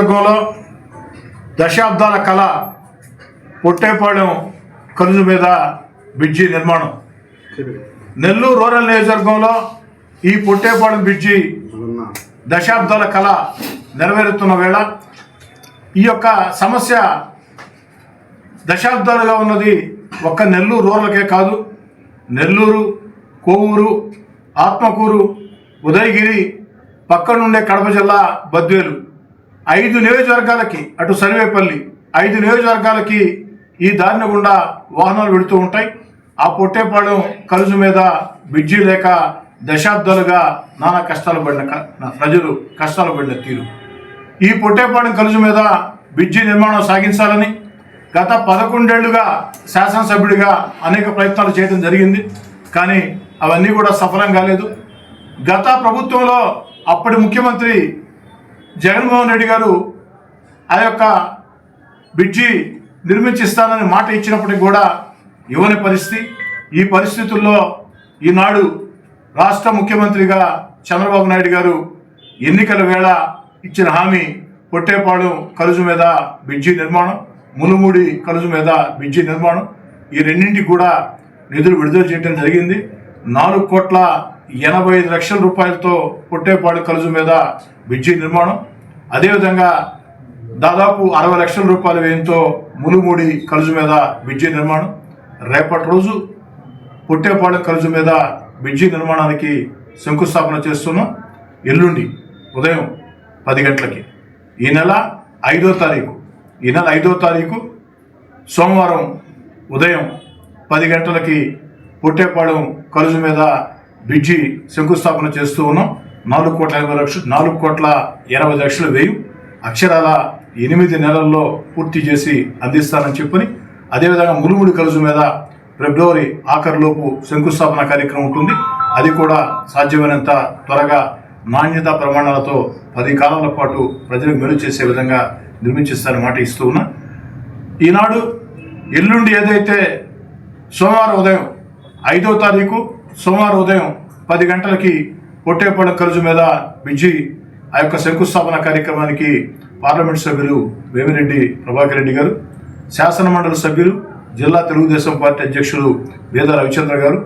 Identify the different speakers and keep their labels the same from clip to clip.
Speaker 1: నియోజకవర్గంలో దశాబ్దాల కళ పొట్టేపాళెం కలుజు మీద బ్రిడ్జి నిర్మాణం. నెల్లూరు రూరల్ నియోజకవర్గంలో ఈ పొట్టేపాళెం బ్రిడ్జి దశాబ్దాల కళ నెరవేరుతున్న వేళ ఈ యొక్క సమస్య దశాబ్దాలుగా ఉన్నది ఒక్క నెల్లూరు రూరల్కే కాదు, నెల్లూరు, కోవూరు, ఆత్మకూరు, ఉదయగిరి, పక్కనుండే కడప జిల్లా బద్వేలు 5 నియోజకవర్గాలకి, అటు సర్వేపల్లి 5 నియోజకవర్గాలకి ఈ దారిన గుండా వాహనాలు వెళుతూ ఉంటాయి. ఆ పొట్టేపాళెం కలుజు మీద బ్రిడ్జి లేక దశాబ్దాలుగా నానా కష్టాలు పడిన ప్రజలు కష్టాలు పడిన తీరు. ఈ పొట్టేపాళెం కలుజు మీద బ్రిడ్జి నిర్మాణం సాగించాలని గత 11 ఏళ్లుగా శాసనసభ్యుడిగా అనేక ప్రయత్నాలు చేయడం జరిగింది. కానీ అవన్నీ కూడా సఫలం కాలేదు. గత ప్రభుత్వంలో అప్పటి ముఖ్యమంత్రి జగన్మోహన్ రెడ్డి గారు ఆ యొక్క బ్రిడ్జి నిర్మించిస్తానని మాట ఇచ్చినప్పటికీ కూడా ఇవ్వని పరిస్థితి. ఈ పరిస్థితుల్లో ఈనాడు రాష్ట్ర ముఖ్యమంత్రిగా చంద్రబాబు నాయుడు గారు ఎన్నికల వేళ ఇచ్చిన హామీ పొట్టేపాళెం కలుజు మీద బ్రిడ్జి నిర్మాణం, మునుముడి కలుజు మీద బ్రిడ్జి నిర్మాణం, ఈ రెండింటికి కూడా నిధులు విడుదల చేయడం జరిగింది. 4,85,00,000 రూపాయలతో పొట్టేపాళెం కలుజు మీద బ్రిడ్జి నిర్మాణం. అదేవిధంగా దాదాపు 60 లక్షల రూపాయల వ్యయంతో మునుముడి కలుజు మీద బ్రిడ్జి నిర్మాణం. రేపటి రోజు పొట్టేపాళెం కలుజు మీద బ్రిడ్జి నిర్మాణానికి శంకుస్థాపన చేస్తున్నాం. ఎల్లుండి ఉదయం 10 గంటలకి, ఈ నెల 5వ తారీఖు సోమవారం ఉదయం 10 గంటలకి పొట్టేపాళెం కలుజు మీద బ్రిడ్జి శంకుస్థాపన చేస్తూ ఉన్నాం. 4,80,00,000 వ్యయం అక్షరాల 8 నెలల్లో పూర్తి చేసి అందిస్తానని చెప్పని, అదేవిధంగా మునుముడి కలుజు మీద ఫిబ్రవరి ఆఖరిలోపు శంకుస్థాపన కార్యక్రమం ఉంటుంది. అది కూడా సాధ్యమైనంత త్వరగా నాణ్యతా ప్రమాణాలతో 10 కాలాల పాటు ప్రజలకు మేలు చేసే విధంగా నిర్మించిస్తానని మాట ఇస్తూ ఉన్నా. ఈనాడు ఎల్లుండి ఏదైతే సోమవారం ఉదయం 5వ తారీఖు సోమవారం ఉదయం 10 గంటలకి పొట్టేపాళెం కలుజు మీద బ్రిడ్జి ఆ యొక్క శంకుస్థాపన కార్యక్రమానికి పార్లమెంట్ సభ్యులు వేమిరెడ్డి ప్రభాకర్ రెడ్డి గారు, శాసనమండలి సభ్యులు, జిల్లా తెలుగుదేశం పార్టీ అధ్యక్షులు వేద రవిచంద్ర గారు,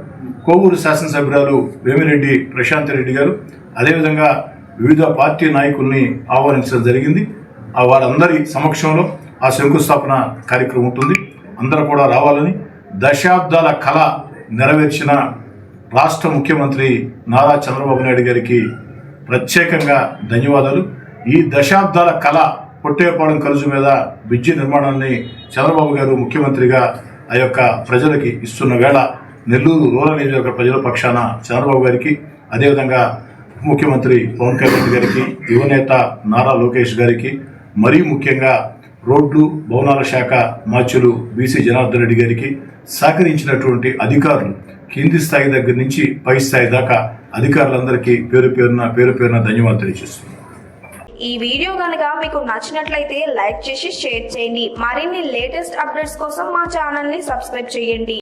Speaker 1: కోవూరు శాసనసభ్యురాలు వేమిరెడ్డి ప్రశాంత్ రెడ్డి గారు, అదేవిధంగా వివిధ పార్టీ నాయకుల్ని ఆహ్వానించడం జరిగింది. వారందరి సమక్షంలో ఆ శంకుస్థాపన కార్యక్రమం ఉంటుంది. అందరూ కూడా రావాలని, దశాబ్దాల కళ నెరవేర్చిన రాష్ట్ర ముఖ్యమంత్రి నారా చంద్రబాబు నాయుడు గారికి ప్రత్యేకంగా ధన్యవాదాలు. ఈ దశాబ్దాల కళ పొట్టేపాళెం కలుజు మీద బ్రిడ్జి నిర్మాణాన్ని చంద్రబాబు గారు ముఖ్యమంత్రిగా ఆ యొక్క ప్రజలకి ఇస్తున్న వేళ నెల్లూరు రూరల్ నియోజకవర్గ ప్రజల పక్షాన చంద్రబాబు గారికి, అదేవిధంగా ముఖ్యమంత్రి పవన్ కళ్యాణ్ గారికి, యువనేత నారా లోకేష్ గారికి, మరీ ముఖ్యంగా రోడ్లు భవనాల శాఖ మాచులు బీసీ జనార్దన్ రెడ్డి గారికి సహకరించినటువంటి అధికారులు, కింది స్థాయి దగ్గర నుంచి పై స్థాయి దాకా అధికారులందరికీ పేరు పేరున ధన్యవాదాలు తెలియజేస్తున్నాను.
Speaker 2: ఈ వీడియో కనుక మీకు నచ్చినట్లయితే లైక్ చేసి షేర్ చేయండి. మరిన్ని లేటెస్ట్ అప్డేట్స్ కోసం మా ఛానల్ ని సబ్స్క్రైబ్ చేయండి.